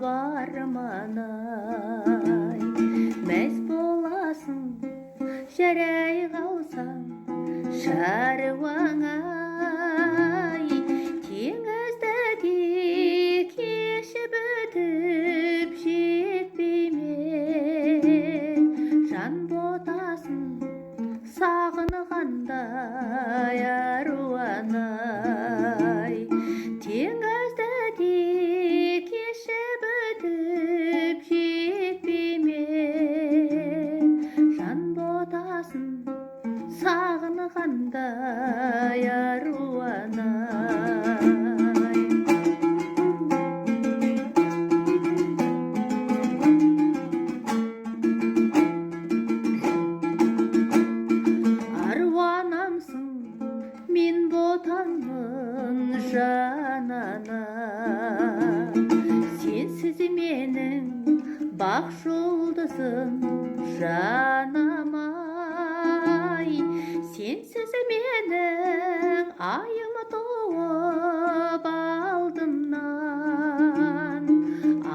барманай. Мәз боласың жарай қалсаң шаруаңай. Теңізді де кешіп өтіп жетпей ме жан ботасын сағынғандай аруанай. Теңізді де кешіп өтіп жетпей ме жан ботасын сағынғандай аруанай. Аруанамсың мен ботаңмын жанана, сенсіз менің бақ жұлдызым жанамай. Сенсіз менің айым туып алдымнан,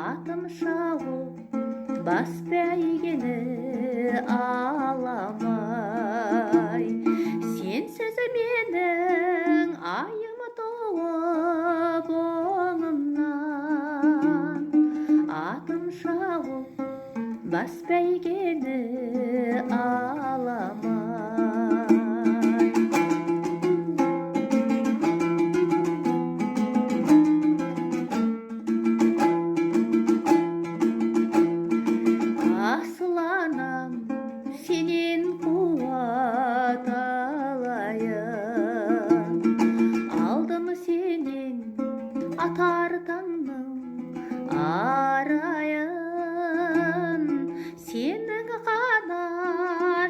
атым шауып бас бәйгені аламай. Сенсіз менің айым туып оңымнан, атым шауып бас бәйгені аламай. Асыл анам сенен қуат алайын, алдым сенен атар таңның арайын. Сенің ғана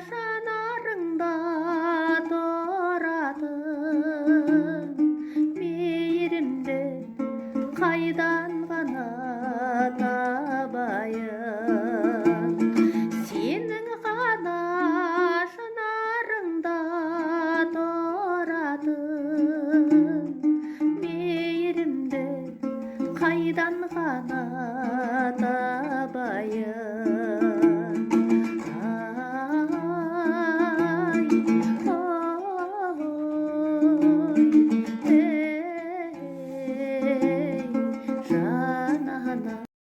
жанарыңда тұратын мейірімді қайдан ғана табайын. Сенің ғана жанарыңда тұратын мейірімді қайдан ғана табайын.